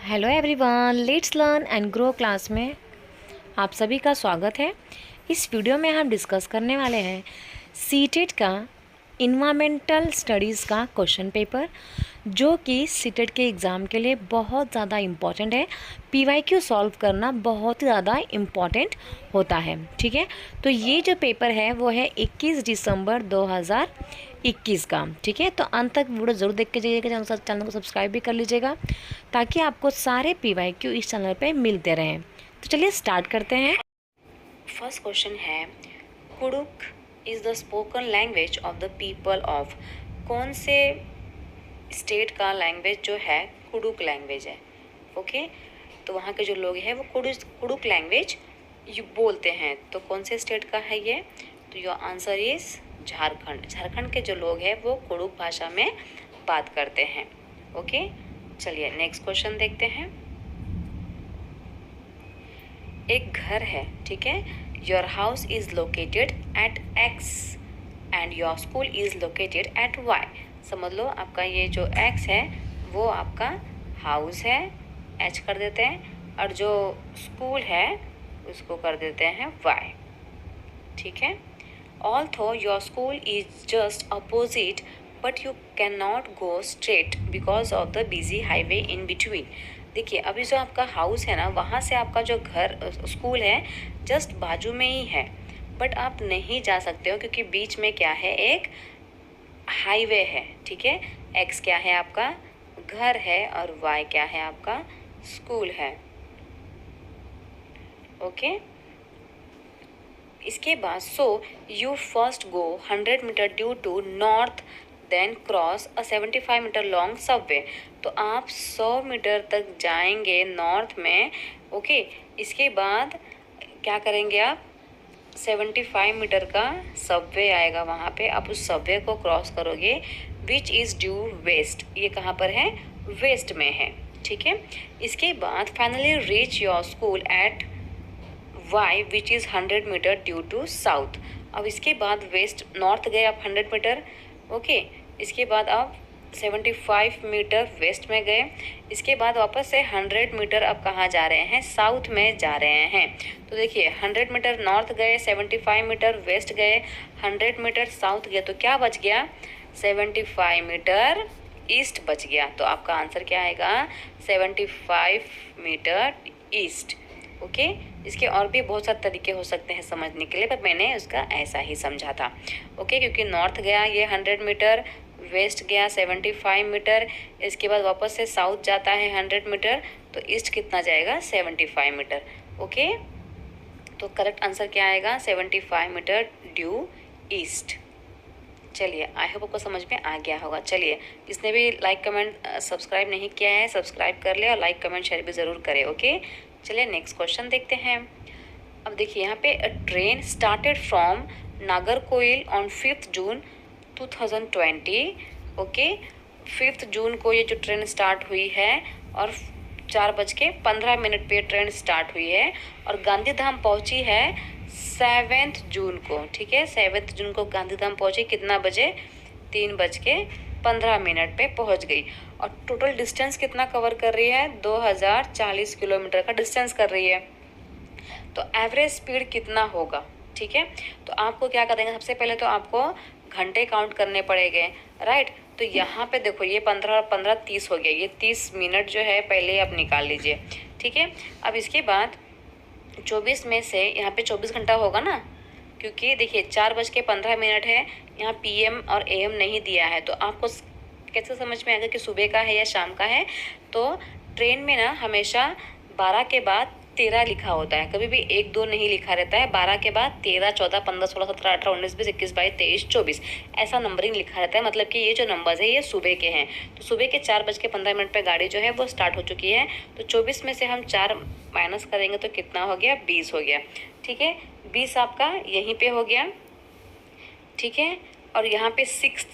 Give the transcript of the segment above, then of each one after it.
Hello everyone, let's learn and grow class में आप सभी का स्वागत है। इस वीडियो में हम डिस्कस करने वाले हैं सीटेट का इन्वायरमेंटल स्टडीज़ का क्वेश्चन पेपर, जो कि सीटेट के एग्ज़ाम के लिए बहुत ज़्यादा इम्पॉर्टेंट है। पीवाईक्यू सॉल्व करना बहुत ही ज़्यादा इम्पॉर्टेंट होता है। ठीक है, तो ये जो पेपर है वो है 21 दिसंबर 2021 का। ठीक है, तो अंत तक वीडियो ज़रूर देख के जाइएगा, चैनल को सब्सक्राइब भी कर लीजिएगा ताकि आपको सारे पीवाईक्यू इस चैनल पे मिलते रहें। तो चलिए स्टार्ट करते हैं। फर्स्ट क्वेश्चन है, Kudukh is the spoken language of the people of. कौन से स्टेट का लैंग्वेज जो है कुडुक लैंग्वेज है। ओके, तो वहाँ के जो लोग हैं वो कुडुक लैंग्वेज बोलते हैं। तो कौन से स्टेट का है ये? तो your answer is Jharkhand. Jharkhand के जो लोग हैं वो कुडुक भाषा में बात करते हैं। ओके, चलिए नेक्स्ट क्वेश्चन देखते हैं। एक घर है, ठीक है, your house is located at X and your school is located at Y. समझ लो आपका ये जो एक्स है वो आपका हाउस है, एच कर देते हैं, और जो स्कूल है उसको कर देते हैं वाई। ठीक है, although your school is just opposite but you can not go straight because of the busy highway in between. देखिए, अभी जो आपका हाउस है ना, वहाँ से आपका जो घर स्कूल है जस्ट बाजू में ही है, बट आप नहीं जा सकते हो क्योंकि बीच में क्या है, एक हाईवे है। ठीक है, एक्स क्या है आपका घर है और वाई क्या है आपका स्कूल है। ओके, इसके बाद so you first go 100 metre due to north then cross a 75 metre long subway. तो आप 100 मीटर तक जाएंगे नॉर्थ में। ओके, इसके बाद क्या करेंगे आप, 75 मीटर का सबवे आएगा, वहाँ पे आप उस सबवे को क्रॉस करोगे, विच इज़ ड्यू वेस्ट। ये कहाँ पर है? वेस्ट में है। ठीक है, इसके बाद finally reach your school at Y which is 100 metre due to south. अब इसके बाद वेस्ट नॉर्थ गए आप 100 मीटर। ओके, इसके बाद आप 75 मीटर वेस्ट में गए। इसके बाद वापस से 100 मीटर अब कहाँ जा रहे हैं? साउथ में जा रहे हैं। तो देखिए, 100 मीटर नॉर्थ गए, 75 मीटर वेस्ट गए, 100 मीटर साउथ गए, तो क्या बच गया? 75 मीटर ईस्ट बच गया। तो आपका आंसर क्या आएगा? 75 मीटर ईस्ट। ओके, इसके और भी बहुत सारे तरीके हो सकते हैं समझने के लिए, पर मैंने उसका ऐसा ही समझा था। ओके, क्योंकि नॉर्थ गया ये 100 मीटर, वेस्ट गया 75 मीटर, इसके बाद वापस से साउथ जाता है 100 मीटर, तो ईस्ट कितना जाएगा? 75 मीटर। ओके, तो करेक्ट आंसर क्या आएगा? 75 मीटर ड्यू ईस्ट। चलिए, आई होप आपको समझ में आ गया होगा। चलिए, जिसने भी लाइक कमेंट सब्सक्राइब नहीं किया है सब्सक्राइब कर ले, और लाइक कमेंट शेयर भी ज़रूर करें। ओके, चलिए नेक्स्ट क्वेश्चन देखते हैं। अब देखिए, यहाँ पे train started from Nagercoil on 5 June 2020। Okay, 5 जून को ये जो ट्रेन स्टार्ट हुई है और 4:15 पे ट्रेन स्टार्ट हुई है, और गांधीधाम पहुँची है 7 जून को। ठीक है, 7 जून को गांधीधाम पहुँची, कितना बजे? 3:15 पे पहुँच गई। और टोटल डिस्टेंस कितना कवर कर रही है? 2040 किलोमीटर का डिस्टेंस कर रही है। तो एवरेज स्पीड कितना होगा? ठीक है, तो आपको क्या करेंगे, सबसे पहले तो आपको घंटे काउंट करने पड़ेंगे, राइट। तो यहाँ पे देखो, ये 15 और 15 30 हो गया, ये 30 मिनट जो है पहले आप निकाल लीजिए। ठीक है, अब इसके बाद 24 में से यहाँ पे 24 घंटा होगा ना, क्योंकि देखिए 4:15 है, यहाँ PM और AM नहीं दिया है। तो आपको कैसे समझ में आएगा कि सुबह का है या शाम का है? तो ट्रेन में ना हमेशा 12 के बाद 13 लिखा होता है, कभी भी 1 2 नहीं लिखा रहता है। 12 के बाद 13, 14, 15, 16, 17, 18, 19, 20, 21, 22, 23, 24 ऐसा नंबरिंग लिखा रहता है। मतलब कि ये जो नंबर्स है ये सुबह के हैं। तो सुबह के 4:15 पे गाड़ी जो है वो स्टार्ट हो चुकी है। तो 24 में से हम 4 माइनस करेंगे तो कितना हो गया? 20 हो गया। ठीक है, 20 आपका यहीं पे हो गया। ठीक है, और यहाँ पे 6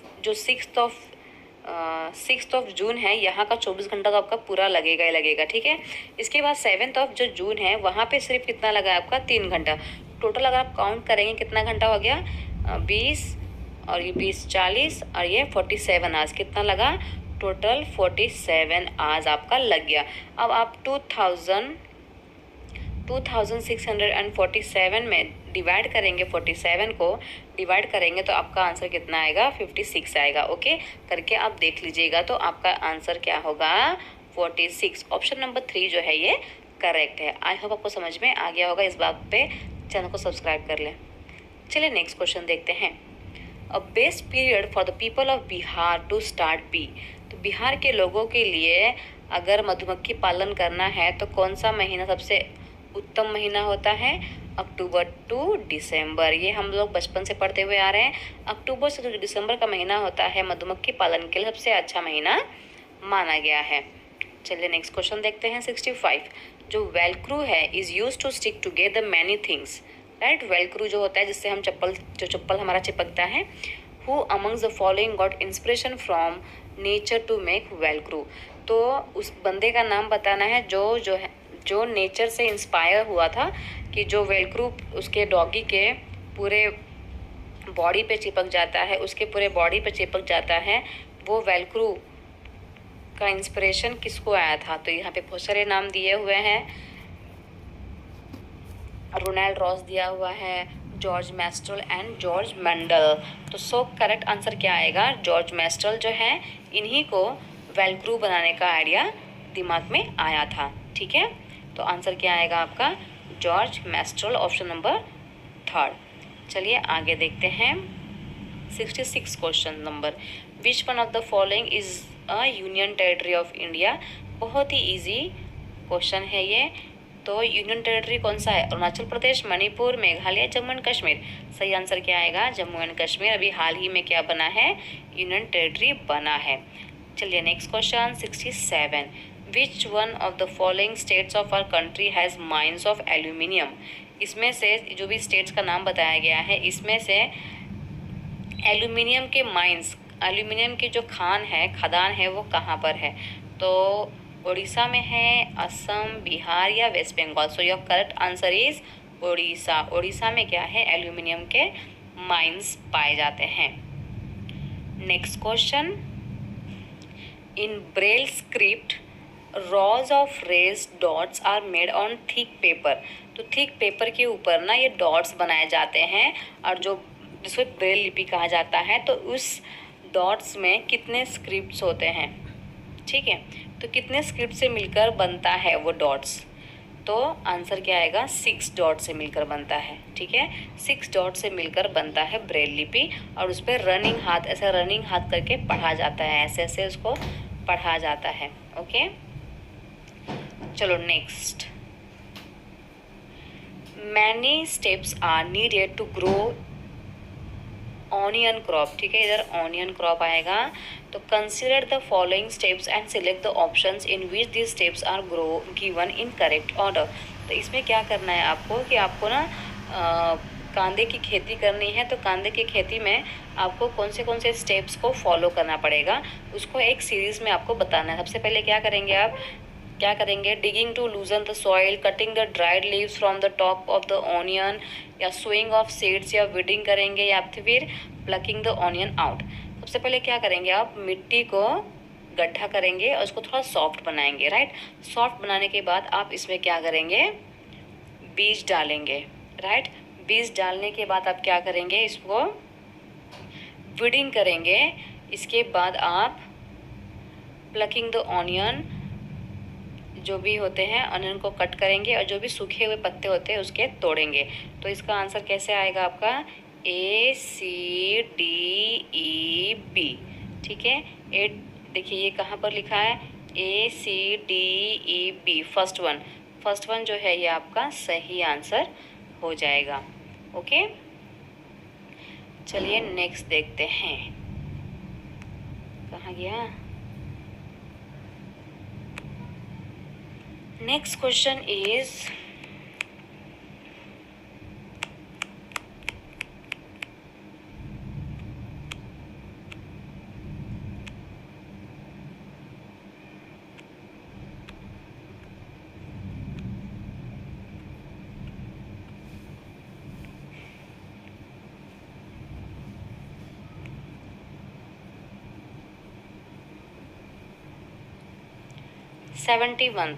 जून है, यहाँ का 24 घंटा तो आपका पूरा लगेगा ही लगेगा। ठीक है, इसके बाद 7 जो जून है, वहाँ पे सिर्फ कितना लगा आपका? 3 घंटा। टोटल अगर आप काउंट करेंगे कितना घंटा हो गया? 20 और ये 20 40 और ये 47 आवर्स, कितना लगा? टोटल 47 आवर्स आपका लग गया। अब आप 2647 में डिवाइड करेंगे, 47 को डिवाइड करेंगे तो आपका आंसर कितना आएगा, 56 आएगा। ओके, करके आप देख लीजिएगा तो आपका आंसर क्या होगा, 46। ऑप्शन नंबर 3 जो है ये करेक्ट है। आई होप आपको समझ में आ गया होगा। इस बात पे चैनल को सब्सक्राइब कर लें। चलिए नेक्स्ट क्वेश्चन देखते हैं। A best period for the people of Bihar to start be. तो बिहार के लोगों के लिए अगर मधुमक्खी पालन करना है तो कौन सा महीना सबसे उत्तम महीना होता है, अक्टूबर टू दिसंबर। ये हम लोग बचपन से पढ़ते हुए आ रहे हैं। अक्टूबर से दिसंबर का महीना होता है मधुमक्खी पालन के लिए सबसे अच्छा महीना माना गया है। चलिए नेक्स्ट क्वेश्चन देखते हैं। 65 जो वेलक्रू है is use to stick together many things, right. Velcro जो होता है जिससे हम चप्पल हमारा चिपकता है। Who amongst the following got inspiration from nature to make Velcro. तो उस बंदे का नाम बताना है जो नेचर से इंस्पायर हुआ था कि जो वेलक्रू उसके डॉगी के पूरे बॉडी पे चिपक जाता है, उसके पूरे बॉडी पे चिपक जाता है, वो वेलक्रू का इंस्पिरेशन किसको आया था। तो यहाँ पे बहुत सारे नाम दिए हुए हैं। रोनाल्ड रॉस दिया हुआ है, जॉर्ज मैस्ट्रल एंड जॉर्ज मेंडल। तो सो करेक्ट आंसर क्या आएगा, जॉर्ज मैस्ट्रल जो है इन्हीं को वेलक्रू बनाने का आइडिया दिमाग में आया था। ठीक है, तो आंसर क्या आएगा आपका, जॉर्ज मैस्ट्रल, ऑप्शन नंबर 3। चलिए आगे देखते हैं। 66 question number, which one of the following is a union territory of India. बहुत ही इजी क्वेश्चन है ये। तो यूनियन टेरिटरी कौन सा है, अरुणाचल प्रदेश, मणिपुर, मेघालय, जम्मू एंड कश्मीर। सही आंसर क्या आएगा, जम्मू एंड कश्मीर। अभी हाल ही में क्या बना है, यूनियन टेरिटरी बना है। चलिए next question 67, which one of the following states of our country has mines of aluminium. इसमें से जो भी स्टेट्स का नाम बताया गया है इसमें से एल्यूमिनियम के माइंस, एल्यूमिनियम की जो खदान है वो कहाँ पर है। तो उड़ीसा में है, असम, बिहार या West Bengal. So your correct answer is Orissa. Orissa में क्या है, एल्यूमिनियम के माइंस पाए जाते हैं। Next question, in braille script rows of raised dots are made on thick paper. तो थिक पेपर के ऊपर ना ये डॉट्स बनाए जाते हैं और जो जिसको ब्रेल लिपि कहा जाता है। तो उस डॉट्स में कितने स्क्रिप्ट्स होते हैं, ठीक है। तो कितने स्क्रिप्ट से मिलकर बनता है वो डॉट्स। तो आंसर क्या आएगा, 6 डॉट से मिलकर बनता है। ठीक है, 6 डॉट से मिलकर बनता है ब्रेल लिपि और उस पर रनिंग हाथ, ऐसा रनिंग हाथ करके पढ़ा जाता है, ऐसे ऐसे उसको पढ़ा जाता है। ओके, चलो next, many steps are needed to grow onion crop. ठीक है, इधर ऑनियन क्रॉप आएगा। तो consider the following steps and select the options in which this steps are grow given in correct order. तो इसमें क्या करना है आपको कि आपको ना कांदे की खेती करनी है। तो कांदे की खेती में आपको कौन से स्टेप्स को फॉलो करना पड़ेगा उसको एक सीरीज़ में आपको बताना है। सबसे पहले क्या करेंगे, digging to loosen the soil, cutting the dried leaves from the top of the onion, या सोइंग ऑफ सीड्स, या वीडिंग करेंगे, या फिर प्लकिंग द ऑनियन आउट। सबसे पहले क्या करेंगे, आप मिट्टी को गड्ढा करेंगे और उसको थोड़ा सॉफ्ट बनाएंगे, राइट। सॉफ्ट बनाने के बाद आप इसमें क्या करेंगे, बीज डालेंगे, राइट। बीज डालने के बाद आप क्या करेंगे, इसको वीडिंग करेंगे। इसके बाद आप प्लकिंग द ऑनियन, जो भी होते हैं अनियन को कट करेंगे और जो भी सूखे हुए पत्ते होते हैं उसके तोड़ेंगे। तो इसका आंसर कैसे आएगा आपका, ACDEB। ठीक है, देखिए ये कहाँ पर लिखा है, ACDEB, फर्स्ट वन जो है ये आपका सही आंसर हो जाएगा। ओके, चलिए नेक्स्ट देखते हैं, कहाँ गया। Next question is, 71,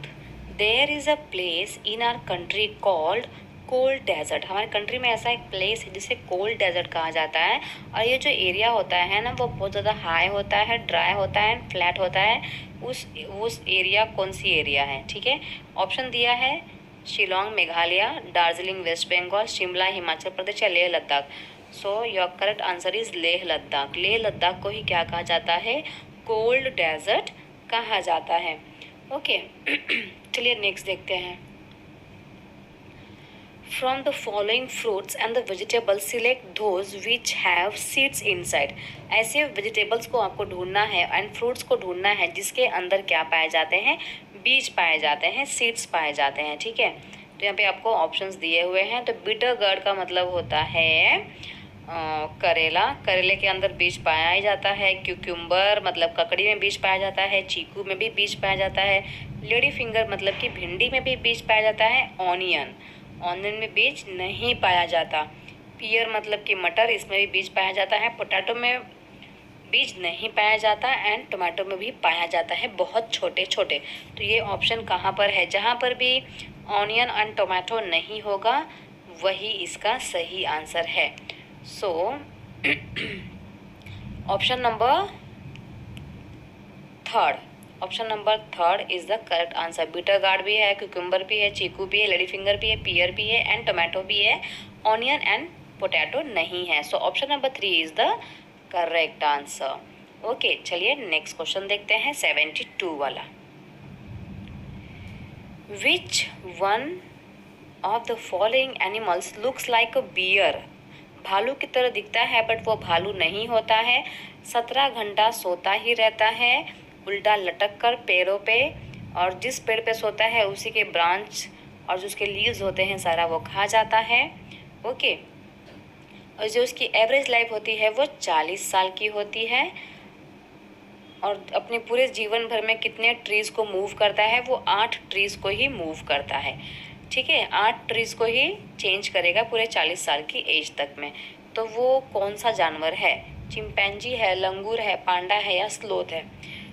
there is a place in our country called cold desert. हमारे कंट्री में ऐसा एक प्लेस है जिसे कोल्ड डेजर्ट कहा जाता है, और ये जो एरिया होता है ना वो बहुत ज़्यादा हाई होता है, ड्राई होता है, फ्लैट होता है। उस एरिया कौन सी एरिया है? ठीक है, ऑप्शन दिया है शिलोंग मेघालय, दार्जिलिंग वेस्ट बंगाल, शिमला हिमाचल प्रदेश या लेह लद्दाख। सो your correct answer is Leh Ladakh. Leh Ladakh को ही क्या कहा जाता है? कोल्ड डेजर्ट कहा जाता है। ओके चलिए नेक्स्ट देखते हैं। From the following fruits and the vegetables, select those which have seeds inside. ऐसे वेजिटेबल्स को आपको ढूंढना है एंड फ्रूट्स को ढूंढना है जिसके अंदर क्या पाए जाते हैं? बीज पाए जाते हैं, सीड्स पाए जाते हैं। ठीक है, तो यहाँ पे आपको ऑप्शंस दिए हुए हैं। तो बिटर गार्ड का मतलब होता है करेला, करेले के अंदर बीज पाया ही जाता है। क्यूक्यूम्बर मतलब ककड़ी में बीज पाया जाता है। चीकू में भी बीज पाया जाता है। लेडी फिंगर मतलब कि भिंडी में भी बीज पाया जाता है। ऑनियन में बीज नहीं पाया जाता। पियर मतलब कि मटर, इसमें भी बीज पाया जाता है। पोटैटो में बीज नहीं पाया जाता एंड टोमेटो में भी पाया जाता है, बहुत छोटे छोटे। तो ये ऑप्शन कहाँ पर है? जहाँ पर भी ऑनियन एंड टोमेटो नहीं होगा वही इसका सही आंसर है। So option number third is the correct answer. Bitter gourd भी है, क्यूकम्बर भी है, चीकू भी है, लेडी फिंगर भी है, पियर भी है एंड टोमेटो भी है। ऑनियन एंड पोटैटो नहीं है। So option number 3 is the correct answer. Okay चलिए नेक्स्ट क्वेश्चन देखते हैं 72 वाला। Which one of the following animals looks like a bear? भालू की तरह दिखता है बट वो भालू नहीं होता है। 17 घंटा सोता ही रहता है, उल्टा लटक कर पेड़ों पे, और जिस पेड़ पे सोता है उसी के ब्रांच और जो उसके लीव्स होते हैं सारा वो खा जाता है। ओके, और जो उसकी एवरेज लाइफ होती है वो 40 साल की होती है, और अपने पूरे जीवन भर में कितने ट्रीज़ को मूव करता है? वो 8 ट्रीज़ को ही मूव करता है। ठीक है, 8 ट्रीज़ को ही चेंज करेगा पूरे 40 साल की एज तक में। तो वो कौन सा जानवर है? चिंपैंजी है, लंगूर है, पांडा है या स्लोथ है?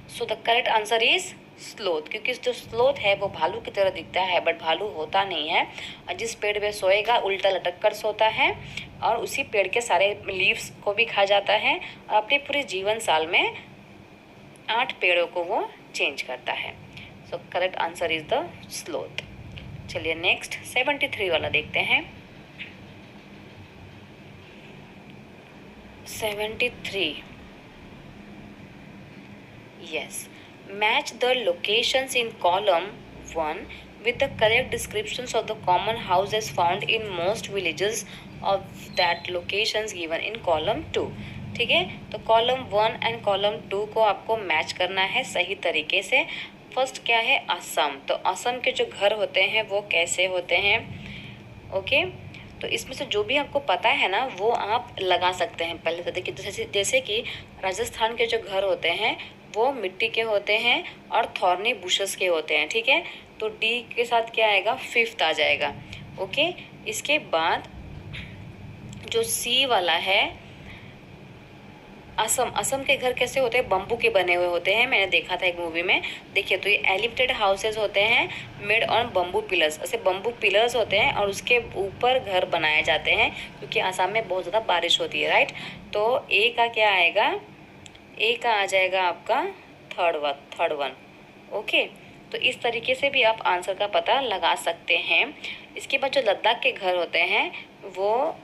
So the correct answer is sloth, क्योंकि जो स्लोथ है वो भालू की तरह दिखता है बट भालू होता नहीं है। और जिस पेड़ पे सोएगा उल्टा लटक कर सोता है और उसी पेड़ के सारे लीव्स को भी खा जाता है, और अपने पूरे जीवन साल में 8 पेड़ों को वो चेंज करता है। So correct answer is the sloth. चलिए नेक्स्ट 73 वाला देखते हैं। 73, yes, match the locations in column 1 with the correct descriptions of the common houses found in most villages of that locations given in column 2। ठीक है, तो column 1 and column 2 को आपको match करना है सही तरीके से। फर्स्ट क्या है? असम। तो असम के जो घर होते हैं वो कैसे होते हैं? ओके, तो इसमें से जो भी आपको पता है ना वो आप लगा सकते हैं। पहले तो देखिए, जैसे कि राजस्थान के जो घर होते हैं वो मिट्टी के होते हैं और थॉर्नी बुशेस के होते हैं। ठीक है, तो डी के साथ क्या आएगा? 5th आ जाएगा। ओके, इसके बाद जो सी वाला है असम के घर कैसे होते हैं? बम्बू के बने हुए होते हैं, मैंने देखा था एक मूवी में। देखिए, तो ये एलिवेटेड हाउसेज होते हैं मेड ऑन बम्बू पिलर्स। ऐसे बम्बू पिलर्स होते हैं और उसके ऊपर घर बनाए जाते हैं, क्योंकि आसाम में बहुत ज़्यादा बारिश होती है, राइट। तो ए का क्या आएगा? ए का आ जाएगा आपका थर्ड वन। ओके, तो इस तरीके से भी आप आंसर का पता लगा सकते हैं। इसके बाद जो लद्दाख के घर होते हैं वो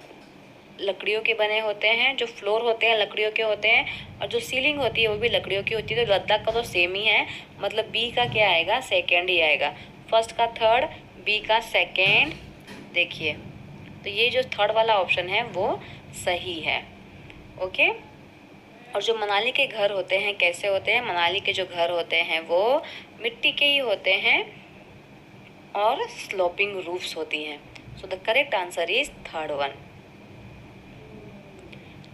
लकड़ियों के बने होते हैं, जो फ्लोर होते हैं लकड़ियों के होते हैं, और जो सीलिंग होती है वो भी लकड़ियों की होती है। तो लद्दाख का तो सेम ही है, मतलब बी का क्या आएगा? सेकेंड ही आएगा। फर्स्ट का थर्ड, बी का सेकेंड। देखिए, तो ये जो थर्ड वाला ऑप्शन है वो सही है। ओके, और जो मनाली के घर होते हैं कैसे होते हैं? मनाली के जो घर होते हैं वो मिट्टी के ही होते हैं और स्लोपिंग रूफ्स होती हैं। So the correct answer is third one.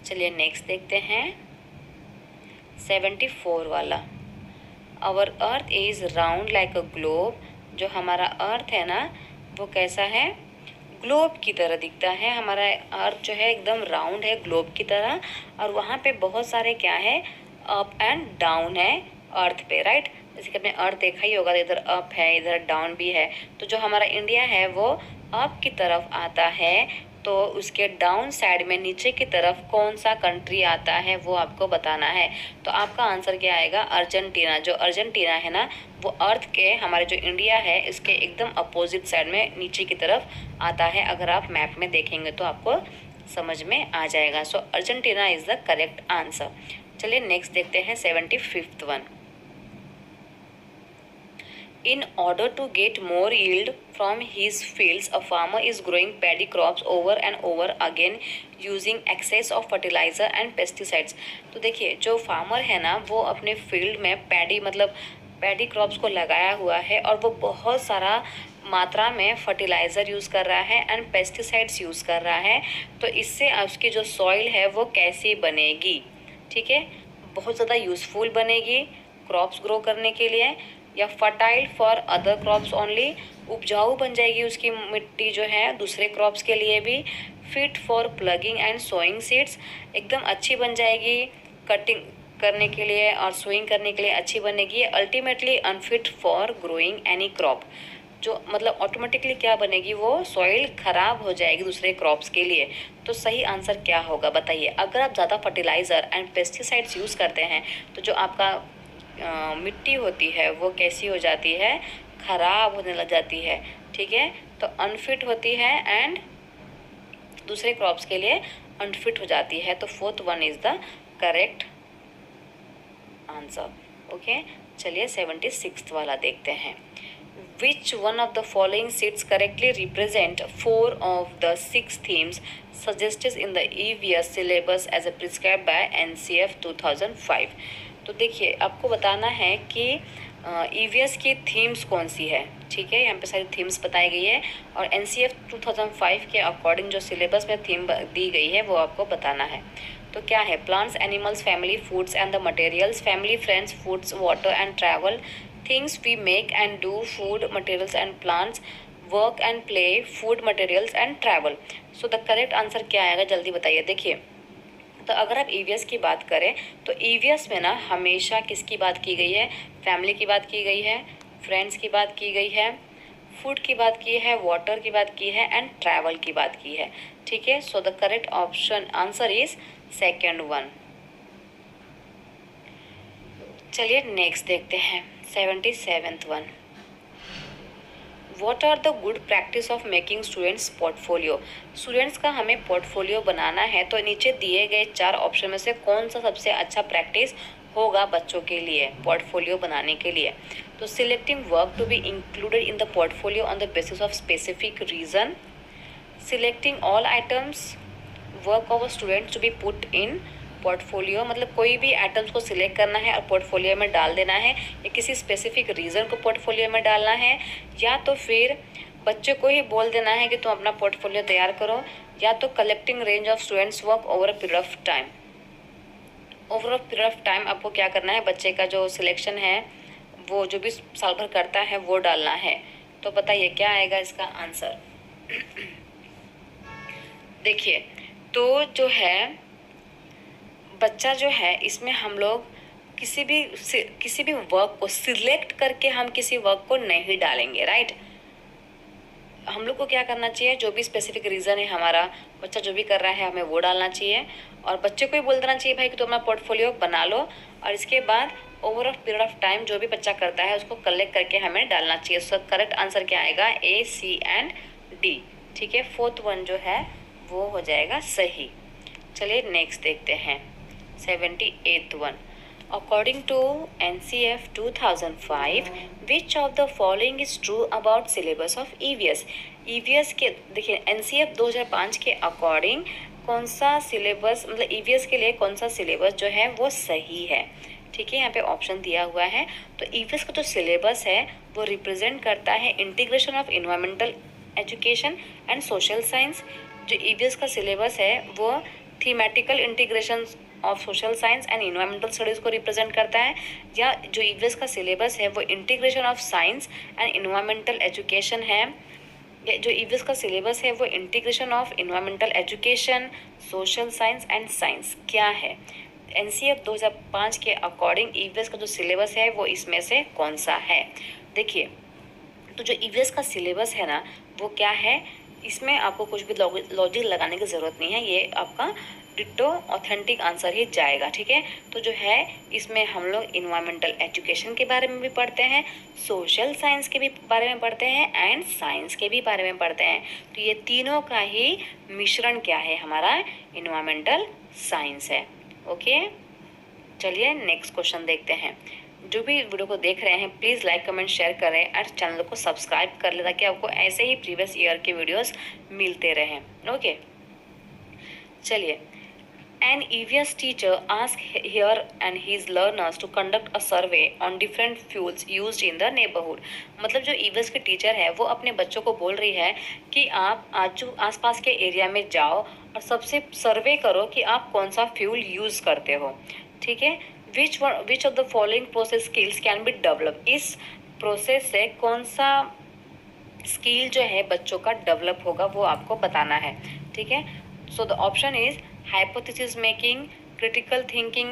चलिए नेक्स्ट देखते हैं 74 वाला। Our earth is round like a globe. जो हमारा अर्थ है ना वो कैसा है? ग्लोब की तरह दिखता है। हमारा अर्थ जो है एकदम राउंड है, ग्लोब की तरह, और वहाँ पे बहुत सारे क्या है? अप एंड डाउन है अर्थ पे, राइट। जैसे कि आपने अर्थ देखा ही होगा, इधर अप है इधर डाउन भी है, तो जो हमारा इंडिया है वो अप की तरफ आता है, तो उसके डाउन साइड में नीचे की तरफ कौन सा कंट्री आता है वो आपको बताना है। तो आपका आंसर क्या आएगा? अर्जेंटीना। जो अर्जेंटीना है ना वो अर्थ के, हमारे जो इंडिया है इसके एकदम अपोजिट साइड में नीचे की तरफ आता है। अगर आप मैप में देखेंगे तो आपको समझ में आ जाएगा। So Argentina is the correct answer. चलिए नेक्स्ट देखते हैं 75th one. In order to get more yield from his fields, a farmer is growing paddy crops over and over again using excess of fertilizer and pesticides। तो देखिए जो farmer है ना वो अपने फील्ड में पैडी मतलब पैडी क्रॉप्स को लगाया हुआ है और वो बहुत सारा मात्रा में फर्टिलाइज़र यूज़ कर रहा है एंड पेस्टिसाइड्स यूज़ कर रहा है। तो इससे उसकी जो सॉइल है वो कैसी बनेगी? ठीक है, बहुत ज़्यादा यूज़फुल बनेगी क्रॉप्स ग्रो करने के लिए, या fertile for other crops only, उपजाऊ बन जाएगी उसकी मिट्टी जो है दूसरे क्रॉप्स के लिए भी, fit for ploughing and sowing seeds, एकदम अच्छी बन जाएगी कटिंग करने के लिए और सोइंग करने के लिए अच्छी बनेगी, ultimately unfit for growing any crop, जो मतलब ऑटोमेटिकली क्या बनेगी वो सॉइल खराब हो जाएगी दूसरे क्रॉप्स के लिए। तो सही आंसर क्या होगा बताइए? अगर आप ज़्यादा फर्टिलाइज़र एंड पेस्टिसाइड्स यूज़ करते हैं तो जो आपका मिट्टी होती है वो कैसी हो जाती है? खराब होने लग जाती है। ठीक है, तो अनफिट होती है एंड दूसरे क्रॉप्स के लिए अनफिट हो जाती है। तो 4th one is the correct answer. Okay, चलिए 76th वाला देखते हैं। Which one of the following seats correctly represent 4 of the 6 themes suggested in the EVS syllabus as prescribed by NCF 2005? तो देखिए आपको बताना है कि EVS की थीम्स कौन सी है। ठीक है, यहाँ पे सारी थीम्स बताई गई है और NCF 2005 के अकॉर्डिंग जो सिलेबस में थीम दी गई है वो आपको बताना है। तो क्या है? Plants, animals, family, foods and the materials, family, friends, foods, water and travel, things we make and do, food, materials and plants, work and play, food, materials and travel. So the correct answer क्या आएगा जल्दी बताइए। देखिए तो अगर आप EVS की बात करें तो EVS में ना हमेशा किसकी बात की गई है? फैमिली की बात की गई है, फ्रेंड्स की बात की गई है, फूड की बात की है, वाटर की बात की है एंड ट्रैवल की बात की है। ठीक है, so the correct option answer is 2nd one. चलिए नेक्स्ट देखते हैं 77th one. What are the good practice of making students portfolio? Students का हमें पोर्टफोलियो बनाना है तो नीचे दिए गए 4 ऑप्शन में से कौन सा सबसे अच्छा प्रैक्टिस होगा बच्चों के लिए पोर्टफोलियो बनाने के लिए? तो selecting work to be included in the portfolio on the basis of specific reason, selecting all items work of students to be put in portfolio, मतलब कोई भी आइटम्स को सिलेक्ट करना है और पोर्टफोलियो में डाल देना है, या किसी स्पेसिफिक रीज़न को पोर्टफोलियो में डालना है, या तो फिर बच्चे को ही बोल देना है कि तुम अपना पोर्टफोलियो तैयार करो, या तो collecting range of students work over a period of time. Over a period of time आपको क्या करना है? बच्चे का जो सिलेक्शन है वो जो भी साल भर करता है वो डालना है। तो बताइए क्या आएगा इसका आंसर? देखिए तो जो है बच्चा जो है इसमें हम लोग किसी भी वर्क को सिलेक्ट करके हम किसी वर्क को नहीं डालेंगे, राइट। हम लोग को क्या करना चाहिए? जो भी स्पेसिफिक रीज़न है हमारा, बच्चा जो भी कर रहा है हमें वो डालना चाहिए और बच्चे को ही बोल देना चाहिए भाई कि तुम अपना पोर्टफोलियो बना लो, और इसके बाद over a period of time जो भी बच्चा करता है उसको कलेक्ट करके हमें डालना चाहिए। सो करेक्ट आंसर क्या आएगा? A, C and D। ठीक है, 4th वन जो है वो हो जाएगा सही। चलिए नेक्स्ट देखते हैं 78th one. According to NCF 2005, which of the following is true about syllabus of EVS? EVS के देखिए NCF 2005 के अकॉर्डिंग कौन सा सिलेबस, मतलब EVS के लिए कौन सा सिलेबस जो है वो सही है? ठीक है, यहाँ पे ऑप्शन दिया हुआ है। तो EVS का जो सिलेबस है वो रिप्रेजेंट करता है integration of environmental education and social science. जो EVS का सिलेबस है वो thematical integration of social science and environmental studies को रिप्रेजेंट करता है, या जो EVS का सिलेबस है वो integration of science and environmental education है। जो EVS का सिलेबस है वो integration of environmental education, social science and science क्या है? एनसीएफ 2005 के अकॉर्डिंग ईवीएस का जो सिलेबस है वो इसमें से कौन सा है? देखिए, तो जो ईवीएस का सिलेबस है ना वो क्या है, इसमें आपको कुछ भी लॉजिक लगाने की ज़रूरत नहीं है, ये आपका डिट्टो ऑथेंटिक आंसर ही जाएगा। ठीक है, तो जो है इसमें हम लोग इन्वायरमेंटल एजुकेशन के बारे में भी पढ़ते हैं, सोशल साइंस के भी बारे में पढ़ते हैं एंड साइंस के भी बारे में पढ़ते हैं। तो ये तीनों का ही मिश्रण क्या है, हमारा इन्वायरमेंटल साइंस है। ओके, चलिए नेक्स्ट क्वेश्चन देखते हैं। जो भी वीडियो को देख रहे हैं प्लीज़ लाइक कमेंट शेयर करें और चैनल को सब्सक्राइब कर लें ताकि आपको ऐसे ही प्रीवियस ईयर के वीडियोस मिलते रहें। ओके, चलिए। An EVS teacher asked her and his learners to conduct a survey on different fuels used in the neighborhood। मतलब जो EVS की टीचर है वो अपने बच्चों को बोल रही है कि आप आसपास के एरिया में जाओ और सबसे सर्वे करो कि आप कौन सा फ्यूल यूज़ करते हो। ठीक है, विच of the following process skills can be develop. इस प्रोसेस से कौन सा स्किल जो है बच्चों का डेवलप होगा वो आपको बताना है। ठीक है, so the option is hypothesis making, critical thinking,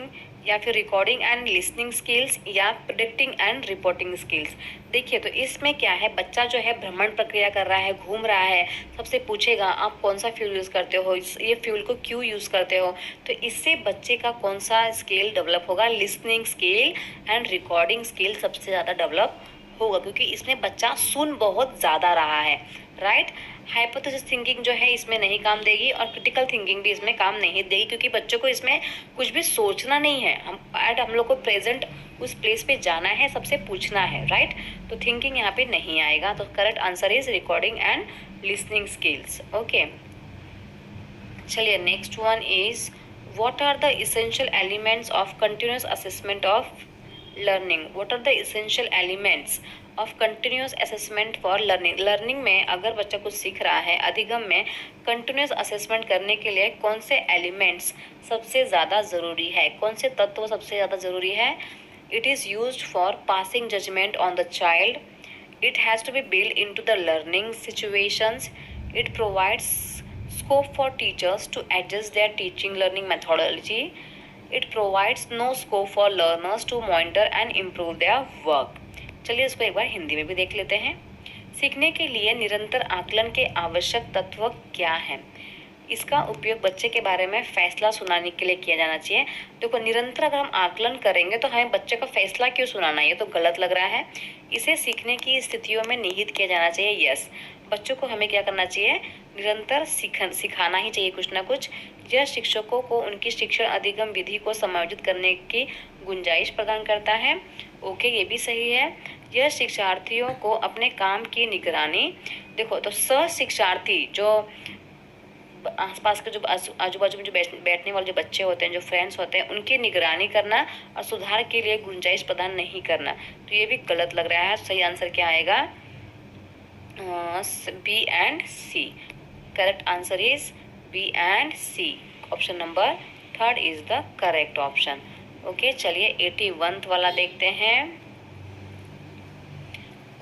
या फिर रिकॉर्डिंग एंड लिसनिंग स्किल्स, या प्रेडिक्टिंग एंड रिपोर्टिंग स्किल्स। देखिए, तो इसमें क्या है, बच्चा जो है भ्रमण प्रक्रिया कर रहा है, घूम रहा है, सबसे पूछेगा आप कौन सा फ्यूल यूज़ करते हो, ये फ्यूल को क्यों यूज़ करते हो। तो इससे बच्चे का कौन सा स्किल डेवलप होगा, listening skill and recording skill सबसे ज़्यादा डेवलप होगा, क्योंकि इसमें बच्चा सुन बहुत ज़्यादा रहा है। राइट, हाइपोथेसिस थिंकिंग जो है इसमें नहीं काम देगी और क्रिटिकल थिंकिंग भी इसमें काम नहीं देगी, क्योंकि बच्चों को इसमें कुछ भी सोचना नहीं है, हम लोग को प्रेजेंट उस प्लेस पे जाना है, सबसे पूछना है। राइट, तो थिंकिंग यहाँ पे नहीं आएगा। तो correct answer is recording and listening skills. Okay, चलिए next one is what are the essential elements of continuous assessment of learning. What are the essential elements of continuous assessment for learning. Learning में अगर बच्चा कुछ सीख रहा है, अधिगम में कंटिन्यूस असेसमेंट करने के लिए कौन से एलिमेंट्स सबसे ज़्यादा ज़रूरी है, कौन से तत्व सबसे ज़्यादा ज़रूरी है। It is used for passing judgement on the child, it has to be build in to the learning situations, it provides scope for teachers to adjust their teaching learning methodology, it provides no scope for learners to monitor and improve their work। चलिए इसको एक बार हिंदी में भी देख लेते हैं। सीखने के लिए निरंतर आकलन के आवश्यक तत्व क्या हैं। इसका उपयोग बच्चे के बारे में फैसला सुनाने के लिए किया जाना चाहिए। देखो, निरंतर अगर हम आकलन करेंगे तो हमें बच्चे का फैसला क्यों सुनाना, ये तो गलत लग रहा है। इसे सीखने की स्थितियों में निहित किया जाना चाहिए। यस, बच्चों को हमें क्या करना चाहिए, निरंतर सिखाना ही चाहिए कुछ ना कुछ। यह शिक्षकों को उनकी शिक्षण अधिगम विधि को समायोजित करने की गुंजाइश प्रदान करता है। ओके, ये भी सही है। यह शिक्षार्थियों को अपने काम की निगरानी, देखो तो शिक्षार्थी जो आसपास के जो आजू बाजू में जो बैठने वाले जो बच्चे होते हैं, जो फ्रेंड्स होते हैं, उनकी निगरानी करना और सुधार के लिए गुंजाइश प्रदान नहीं करना, तो ये भी गलत लग रहा है। सही आंसर क्या आएगा, B and C. Correct answer is B and C. Option number 3 is the correct option. Okay, चलिए 81 वाला देखते हैं।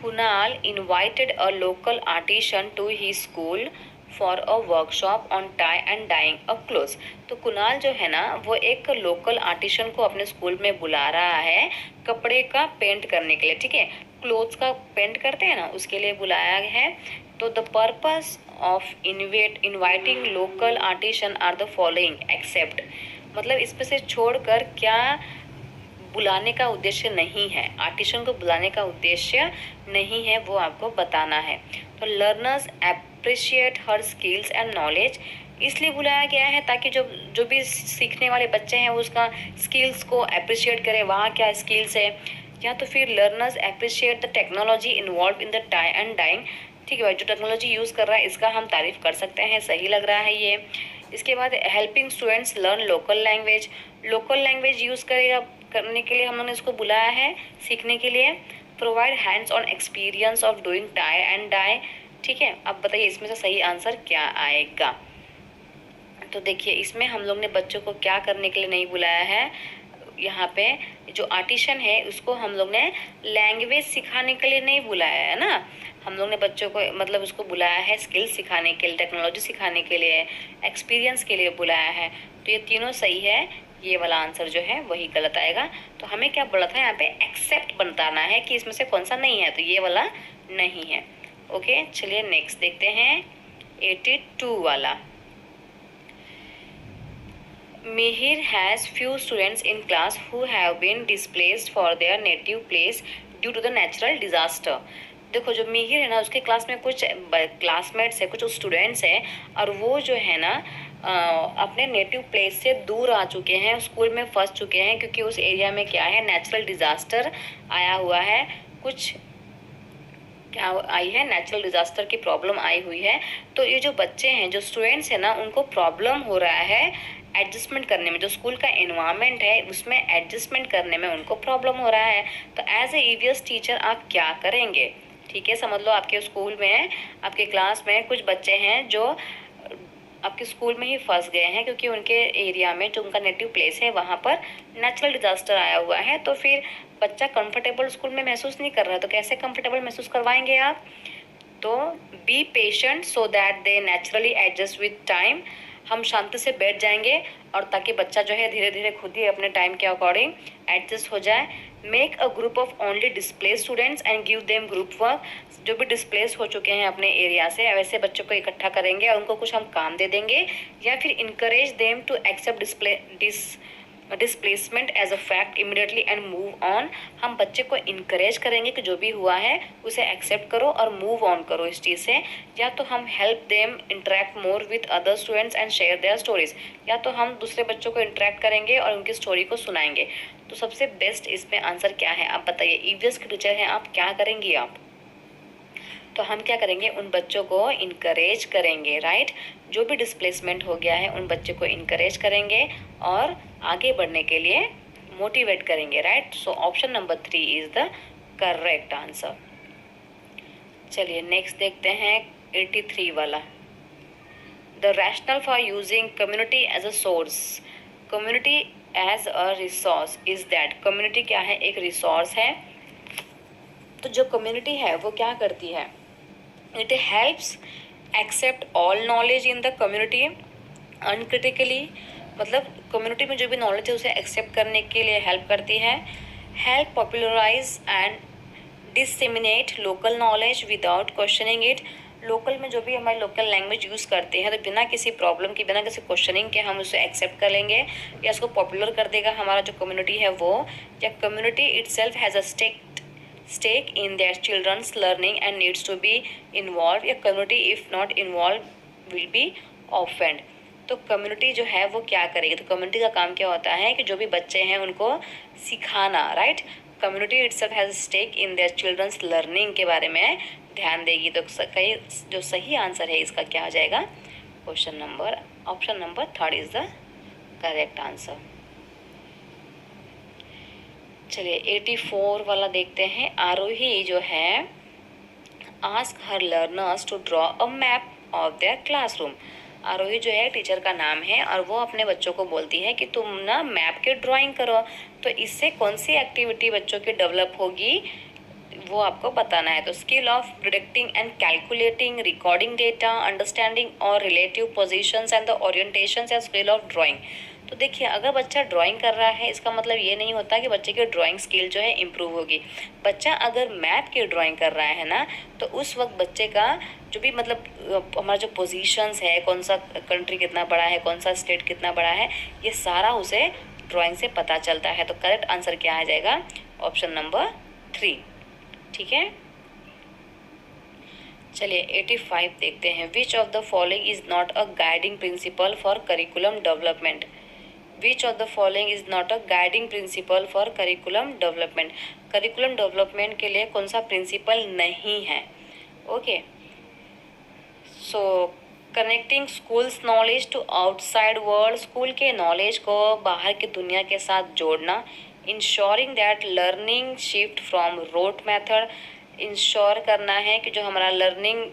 Kunal invited a local artisan to he school for a workshop on tie and dyeing a cloth. तो कुणाल जो है ना वो एक लोकल आर्टिशन को अपने स्कूल में बुला रहा है कपड़े का पेंट करने के लिए। ठीक है, क्लोथ्स का पेंट करते हैं ना, उसके लिए बुलाया है। तो the purpose of inviting local artisan are the following except, मतलब इसमें से छोड़कर क्या बुलाने का उद्देश्य नहीं है, आर्टिशन को बुलाने का उद्देश्य नहीं है, वो आपको बताना है। तो learners appreciate her skills and knowledge, इसलिए बुलाया गया है ताकि जो भी सीखने वाले बच्चे हैं वो उसका स्किल्स को अप्रिशिएट करें, वहाँ क्या स्किल्स है। या तो फिर learners appreciate the technology involve in the tie and dyeing. ठीक है भाई, जो टेक्नोलॉजी यूज़ कर रहा है इसका हम तारीफ कर सकते हैं, सही लग रहा है ये। इसके बाद helping students learn local language, local language use करने के लिए हम लोगों ने इसको बुलाया है सीखने के लिए। Provide hands on experience of doing tie and dye. ठीक है, अब बताइए इसमें से सही आंसर क्या आएगा। तो देखिए, इसमें हम लोग ने बच्चों को क्या करने के लिए नहीं बुलाया है, यहाँ पे जो आर्टिशन है उसको हम लोग ने लैंग्वेज सिखाने के लिए नहीं बुलाया है ना, हम लोग ने बच्चों को मतलब उसको बुलाया है स्किल्स सिखाने के लिए, टेक्नोलॉजी सिखाने के लिए, एक्सपीरियंस के लिए बुलाया है। तो ये तीनों सही है। ये वाला आंसर जो है वही गलत आएगा। तो हमें क्या बोला था यहाँ पे, एक्सेप्ट बताना है कि इसमें से कौन सा नहीं है, तो ये वाला नहीं है। ओके, चलिए नेक्स्ट देखते हैं 82 वाला। Mihir has few students in class who have been displaced for their native place due to the natural disaster। देखो जो मिहिर है ना, उसके क्लास में कुछ क्लासमेट्स है, कुछ स्टूडेंट्स हैं, और वो जो है ना अपने नेटिव प्लेस से दूर आ चुके हैं, स्कूल में फंस चुके हैं, क्योंकि उस एरिया में क्या है, नेचुरल डिजास्टर आया हुआ है, कुछ क्या आई है, नेचुरल डिजास्टर की प्रॉब्लम आई हुई है। तो ये जो बच्चे हैं, जो स्टूडेंट्स हैं ना, उनको प्रॉब्लम हो रहा है एडजस्टमेंट करने में, जो स्कूल का एनवायरनमेंट है उसमें एडजस्टमेंट करने में उनको प्रॉब्लम हो रहा है। तो एज ए ईवीएस टीचर आप क्या करेंगे? ठीक है, समझ लो आपके स्कूल में, आपके क्लास में कुछ बच्चे हैं जो आपके स्कूल में ही फंस गए हैं, क्योंकि उनके एरिया में जो उनका नेटिव प्लेस है वहाँ पर नेचुरल डिजास्टर आया हुआ है। तो फिर बच्चा कंफर्टेबल स्कूल में महसूस नहीं कर रहा है, तो कैसे कंफर्टेबल महसूस करवाएंगे आप? तो be patient so that they naturally adjust with time. हम शांति से बैठ जाएंगे और ताकि बच्चा जो है धीरे धीरे खुद ही अपने टाइम के अकॉर्डिंग एडजस्ट हो जाए। Make a group of only displace students and give them group work. जो भी डिस्प्लेस हो चुके हैं अपने एरिया से, वैसे बच्चों को इकट्ठा करेंगे और उनको कुछ हम काम दे देंगे, या फिर encourage them to accept displacement as a fact immediately and move on. हम बच्चे को इनकरेज करेंगे कि जो भी हुआ है उसे एक्सेप्ट करो और मूव ऑन करो इस चीज़ से। या तो हम help them interact more with other students and share their stories. या तो हम दूसरे बच्चों को इंटरेक्ट करेंगे और उनकी स्टोरी को सुनाएंगे। तो सबसे बेस्ट इसमें आंसर क्या है आप बताइए? ईवीएस के टीचर हैं आप, क्या करेंगी आप? तो हम क्या करेंगे, उन बच्चों को इनकरेज करेंगे, राइट। जो भी डिस्प्लेसमेंट हो गया है उन बच्चों को इनकरेज करेंगे और आगे बढ़ने के लिए मोटिवेट करेंगे, right. So option number 3 is the correct answer. चलिए नेक्स्ट देखते हैं 83 वाला। The rational for using community as a source, community as a resource is that. Community क्या है? एक रिसोर्स है। तो जो कम्युनिटी है वो क्या करती है? It helps accept all knowledge in the community uncritically. मतलब कम्युनिटी में जो भी नॉलेज है उसे एक्सेप्ट करने के लिए हेल्प करती है। Help popularise and disseminate local knowledge without questioning it. Local में जो भी हमारी लोकल लैंग्वेज यूज़ करते हैं, तो बिना किसी प्रॉब्लम की, बिना किसी क्वेश्चनिंग के हम उसे एक्सेप्ट कर लेंगे या उसको पॉपुलर कर देगा हमारा जो कम्युनिटी है वो। या community itself has a stake in their children's learning and needs to be involved। या community if not involved will be offend। तो कम्युनिटी जो है वो क्या करेगी? तो कम्युनिटी का काम क्या होता है कि जो भी बच्चे हैं उनको सिखाना, right. Community itself has stake in their children's learning के बारे में ध्यान देगी। तो जो सही आंसर है इसका क्या हो जाएगा? Option number 3 is the correct answer. चलिए 84 वाला देखते हैं। आरोही जो है ask her learners to draw a map of their classroom. Aarohi जो है टीचर का नाम है और वो अपने बच्चों को बोलती है कि तुम ना मैप की ड्राइंग करो। तो इससे कौन सी एक्टिविटी बच्चों की डेवलप होगी वो आपको बताना है। तो skill of predicting and calculating, recording data, understanding और relative positions and the orientations and skill of drawing. तो देखिए अगर बच्चा ड्राइंग कर रहा है इसका मतलब ये नहीं होता कि बच्चे की ड्राइंग स्किल जो है इम्प्रूव होगी। बच्चा अगर मैप की ड्राइंग कर रहा है ना, तो उस वक्त बच्चे का जो भी मतलब हमारा जो पोजीशंस है, कौन सा कंट्री कितना बड़ा है, कौन सा स्टेट कितना बड़ा है, ये सारा उसे ड्राइंग से पता चलता है। तो करेक्ट आंसर क्या आ जाएगा? ऑप्शन नंबर 3, ठीक है। चलिए 85 देखते हैं। Which of the following is not a guiding principle for curriculum development. Which of the following is not a guiding principle for curriculum development. Curriculum development के लिए कौन सा प्रिंसिपल नहीं है? Okay, so connecting schools knowledge to outside world, school के knowledge को बाहर की दुनिया के साथ जोड़ना। Ensuring that learning shift from rote method, ensure करना है कि जो हमारा लर्निंग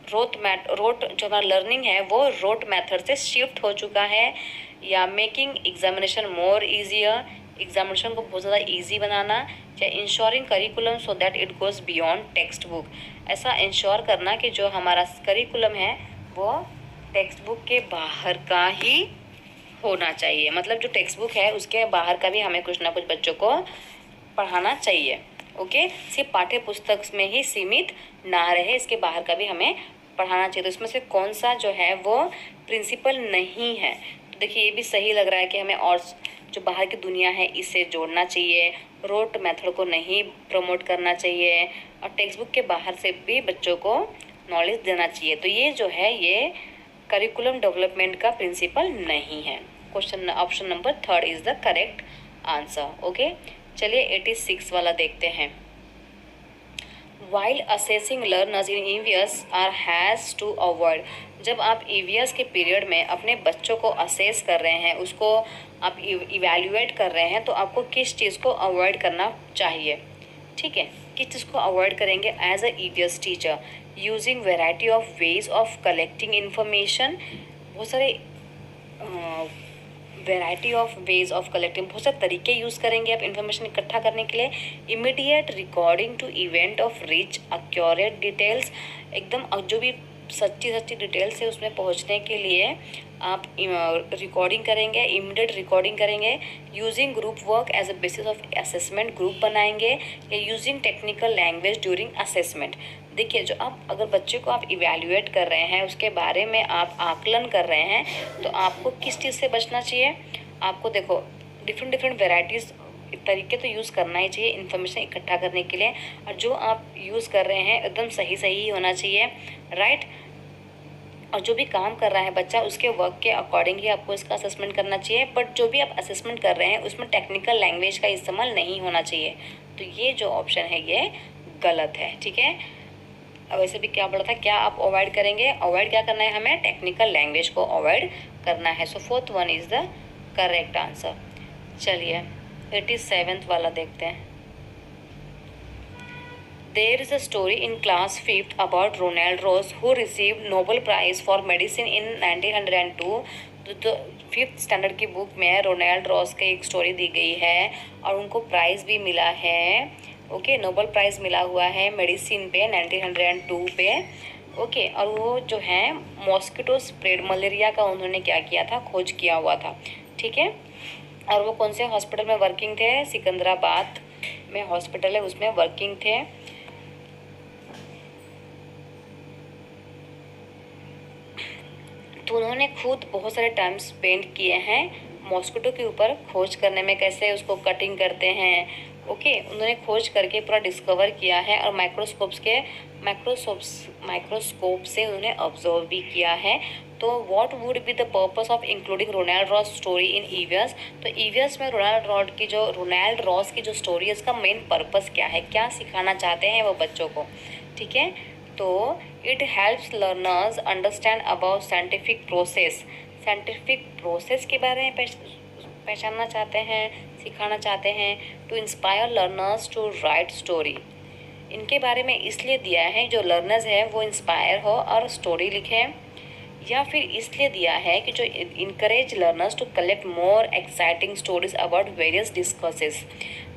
जो हमारा लर्निंग है वो रोट मेथड से शिफ्ट हो चुका है। या making examination more easier, examination को बहुत ज़्यादा ईजी बनाना। या ensuring curriculum so that it goes beyond text book, ऐसा इंश्योर करना कि जो हमारा करिकुलम है वो टेक्स्ट बुक के बाहर का ही होना चाहिए। मतलब जो टेक्स्ट बुक है उसके बाहर का भी हमें कुछ ना कुछ बच्चों को पढ़ाना चाहिए। ओके, सिर्फ पाठ्य पुस्तक में ही सीमित ना रहे, इसके बाहर का भी हमें पढ़ाना चाहिए। तो इसमें से कौन सा जो है वो प्रिंसिपल नहीं है? तो देखिए ये भी सही लग रहा है कि हमें और जो बाहर की दुनिया है इससे जोड़ना चाहिए, रोट मेथड को नहीं प्रमोट करना चाहिए, और टेक्स्ट बुक के बाहर से भी बच्चों को नॉलेज देना चाहिए। तो ये जो है ये करिकुलम डेवलपमेंट का प्रिंसिपल नहीं है। Question option number 3 is the correct answer. Okay, चलिए 86 वाला देखते हैं। While assessing learners in EVS are has to avoid, जब आप EVS के पीरियड में अपने बच्चों को असेस कर रहे हैं, उसको आप इवेल्युएट कर रहे हैं, तो आपको किस चीज़ को अवॉइड करना चाहिए? ठीक है, किस चीज़ को अवॉइड करेंगे as a EVS teacher? Using variety of ways of collecting information, बहुत सारे variety of ways of collecting, बहुत सारे तरीके यूज़ करेंगे आप इन्फॉर्मेशन इकट्ठा करने के लिए। Immediate recording to event of rich accurate details, एकदम जो भी सच्ची डिटेल्स है उसमें पहुंचने के लिए आप रिकॉर्डिंग करेंगे, इमीडिएट रिकॉर्डिंग करेंगे। Using group work as a basis of assessment, group बनाएंगे, या using technical language during assessment. देखिए जो आप अगर बच्चे को आप इवेल्युएट कर रहे हैं, उसके बारे में आप आकलन कर रहे हैं, तो आपको किस चीज़ से बचना चाहिए? आपको देखो डिफरेंट वेराइटीज़ तरीके तो यूज़ करना ही चाहिए इन्फॉर्मेशन इकट्ठा करने के लिए, और जो आप यूज़ कर रहे हैं एकदम सही ही होना चाहिए, राइट। और जो भी काम कर रहा है बच्चा उसके वर्क के अकॉर्डिंग ही आपको इसका असेसमेंट करना चाहिए। बट जो भी आप असेसमेंट कर रहे हैं उसमें टेक्निकल लैंग्वेज का इस्तेमाल नहीं होना चाहिए। तो ये जो ऑप्शन है ये गलत है, ठीक है। अब वैसे भी क्या बोला था, क्या आप अवॉइड करेंगे? अवॉइड क्या करना है हमें? टेक्निकल लैंग्वेज को अवॉइड करना है। सो 4th one is the correct answer. चलिए 87th वाला देखते हैं। There is a story in class 5th about Ronald Ross who received Nobel Prize for Medicine in 1902। तो 5th स्टैंडर्ड की बुक में रोनाल्ड रॉस की एक स्टोरी दी गई है और उनको प्राइज़ भी मिला है। ओके, नोबेल प्राइज़ मिला हुआ है मेडिसिन पे 1902 पे। ओके, और वो जो है मॉस्किटो स्प्रेड मलेरिया का उन्होंने क्या किया था, खोज किया हुआ था, ठीक है। और वो कौन से हॉस्पिटल में वर्किंग थे? सिकंदराबाद में हॉस्पिटल है उसमें वर्किंग थे। तो उन्होंने खुद बहुत सारे टाइम स्पेंड किए हैं मॉस्किटो के ऊपर खोज करने में, कैसे उसको कटिंग करते हैं। ओके, उन्होंने खोज करके पूरा डिस्कवर किया है और माइक्रोस्कोप से उन्होंने ऑब्जर्व भी किया है। तो what would be the purpose of including Ronald Ross story in EVS? तो EVS में रोनाल्ड रॉस की जो स्टोरी है उसका मेन पर्पस क्या है, क्या सिखाना चाहते हैं वो बच्चों को, ठीक है। तो it helps learners understand about scientific process के बारे में पहचानना चाहते हैं, सिखाना चाहते हैं। To inspire learners to write story, इनके बारे में इसलिए दिया है जो लर्नर्स है वो इंस्पायर हो और स्टोरी लिखें, या फिर इसलिए दिया है कि जो encourage learners to collect more exciting stories about various diseases.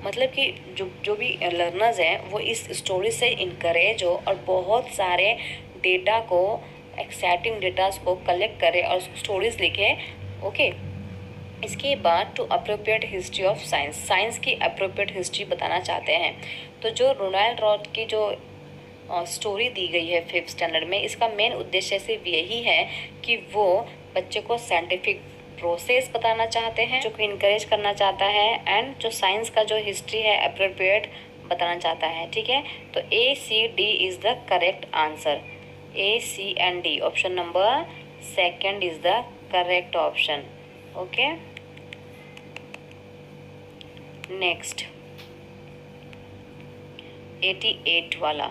मतलब कि जो भी लर्नर्स हैं वो इस स्टोरी से इनकरेज हो और बहुत सारे डेटा को, एक्साइटिंग डेटास को कलेक्ट करे और स्टोरीज लिखे। ओके, इसके बाद to appropriate history of science की अप्रोप्रिएट हिस्ट्री बताना चाहते हैं। तो जो रोनाल्ड रॉस की जो स्टोरी दी गई है 5th स्टैंडर्ड में, इसका मेन उद्देश्य सिर्फ यही है कि वो बच्चे को साइंटिफिक प्रोसेस बताना चाहते हैं, जो को इनकरेज करना चाहता है, एंड जो साइंस का जो हिस्ट्री है अप्रोप्रिएट बताना चाहता है, ठीक है। तो ACD is the correct answer. AC and D, option number 2 is the correct option. Okay, next 88 वाला।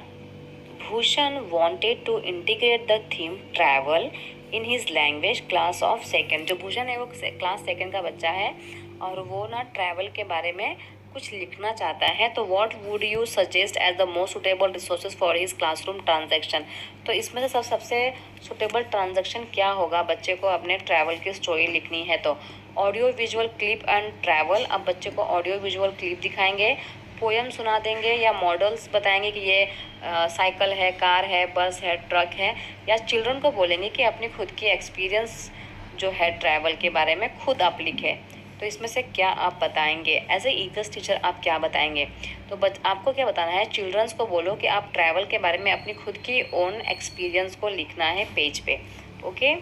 Bhushan wanted to integrate the theme travel in his language class of 2nd। जो भूषण है वो क्लास 2nd का बच्चा है और वो ना ट्रैवल के बारे में कुछ लिखना चाहता है। तो what would you suggest as the most suitable resources for his classroom transaction? तो इसमें से सबसे सुटेबल ट्रांजैक्शन क्या होगा? बच्चे को अपने ट्रैवल की स्टोरी लिखनी है तो audio visual clip and travel. अब बच्चे को ऑडियो विजुअल क्लिप दिखाएंगे, पोएम सुना देंगे या मॉडल्स बताएंगे कि ये साइकिल है, कार है, बस है, ट्रक है, या चिल्ड्रन को बोलेंगे कि अपनी खुद की एक्सपीरियंस जो है ट्रैवल के बारे में खुद आप लिखें। तो इसमें से क्या आप बताएंगे? एज ए ईवीएस टीचर आप क्या बताएंगे? तो आपको क्या बताना है, चिल्ड्रंस को बोलो कि आप ट्रैवल के बारे में अपनी खुद की ओन एक्सपीरियंस को लिखना है पेज पे। ओके,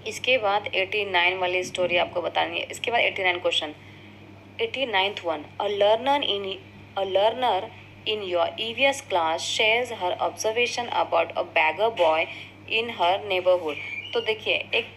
इसके बाद 89 वाली स्टोरी आपको बतानी है। इसके बाद 89 question. 89th one, a learner in your EVS class shares her observation about a beggar boy in her neighborhood। तो देखिए, एक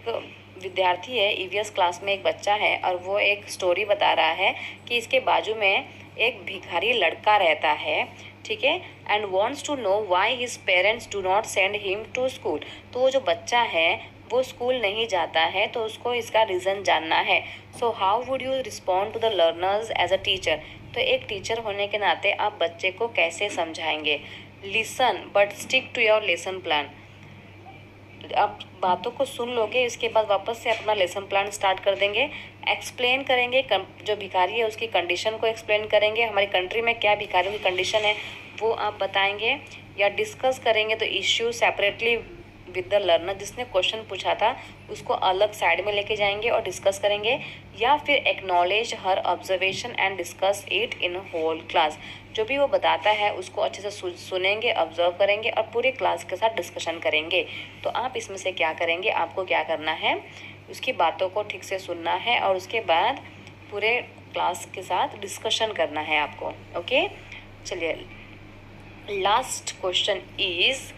विद्यार्थी है, ईवीएस क्लास में एक बच्चा है और वो एक स्टोरी बता रहा है कि इसके बाजू में एक भिखारी लड़का रहता है, ठीक है, and wants to know why his parents do not send him to school. तो वो जो बच्चा है वो स्कूल नहीं जाता है, तो उसको इसका रीज़न जानना है। So how would you respond to the learners as a teacher? तो एक टीचर होने के नाते आप बच्चे को कैसे समझाएंगे? Listen but stick to your lesson plan. आप बातों को सुन लोगे, इसके बाद वापस से अपना लेसन प्लान स्टार्ट कर देंगे। एक्सप्लेन करेंगे, जो भिखारी है उसकी कंडीशन को एक्सप्लेन करेंगे, हमारी कंट्री में क्या भिखारियों की कंडीशन है वो आप बताएंगे। या डिस्कस करेंगे तो issue separately with the learner, जिसने क्वेश्चन पूछा था उसको अलग साइड में लेके जाएंगे और डिस्कस करेंगे। या फिर acknowledge her observation and discuss it in whole class. जो भी वो बताता है उसको अच्छे से सुनेंगे, ऑब्जर्व करेंगे और पूरे क्लास के साथ डिस्कशन करेंगे। तो आप इसमें से क्या करेंगे, आपको क्या करना है, उसकी बातों को ठीक से सुनना है और उसके बाद पूरे क्लास के साथ डिस्कशन करना है आपको। ओके, चलिए, last question is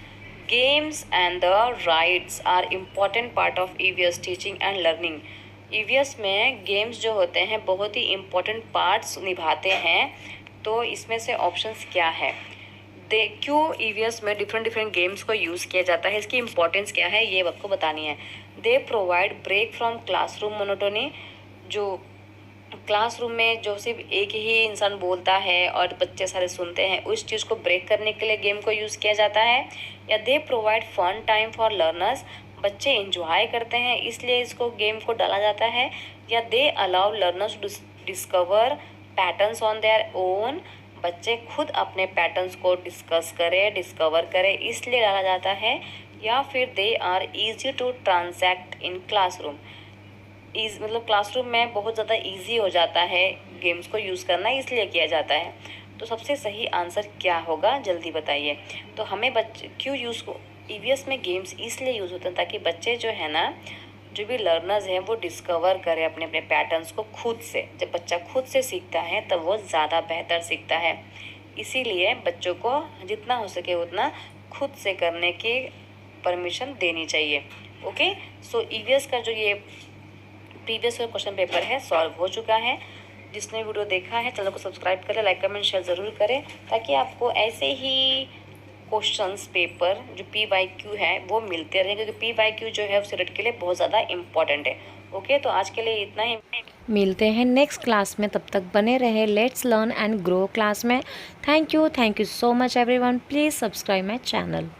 games and the rides are important part of EVS teaching and learning. EVS में गेम्स जो होते हैं बहुत ही इम्पॉर्टेंट पार्ट्स निभाते हैं। तो इसमें से ऑप्शंस क्या है? क्यों ईवीएस में डिफरेंट गेम्स को यूज़ किया जाता है, इसकी इंपॉर्टेंस क्या है, ये आपको बतानी है। They provide break from classroom monotony. जो क्लासरूम में जो सिर्फ एक ही इंसान बोलता है और बच्चे सारे सुनते हैं, उस चीज़ को ब्रेक करने के लिए गेम को यूज़ किया जाता है। या they provide fun time for learners. बच्चे इंजॉय करते हैं इसलिए इसको गेम को डाला जाता है। या they allow learners to discover patterns on their own. बच्चे खुद अपने पैटर्न्स को डिस्कवर करें इसलिए डाला जाता है। या फिर they are easy to transact in classroom. मतलब क्लासरूम में बहुत ज़्यादा इजी हो जाता है गेम्स को यूज़ करना, इसलिए किया जाता है। तो सबसे सही आंसर क्या होगा, जल्दी बताइए। तो हमें क्यों ईवीएस में गेम्स इसलिए यूज़ होते हैं ताकि बच्चे जो है ना, जो भी लर्नर्स हैं वो डिस्कवर करें अपने अपने पैटर्न्स को खुद से। जब बच्चा खुद से सीखता है तब वो ज़्यादा बेहतर सीखता है। इसीलिए बच्चों को जितना हो सके उतना खुद से करने की परमिशन देनी चाहिए। ओके, सो ईवीएस का जो ये प्रीवियस क्वेश्चन पेपर है सॉल्व हो चुका है। जिसने वीडियो देखा है चैनल को सब्सक्राइब करें, लाइक कमेंट शेयर ज़रूर करें ताकि आपको ऐसे ही क्वेश्चंस पेपर जो PYQ है वो मिलते रहें, क्योंकि PYQ जो है उस सेट के लिए बहुत ज़्यादा इम्पॉर्टेंट है। ओके, तो आज के लिए इतना ही। मिलते हैं नेक्स्ट क्लास में, तब तक बने रहे let's learn and grow class में। Thank you so much everyone. Please subscribe my channel.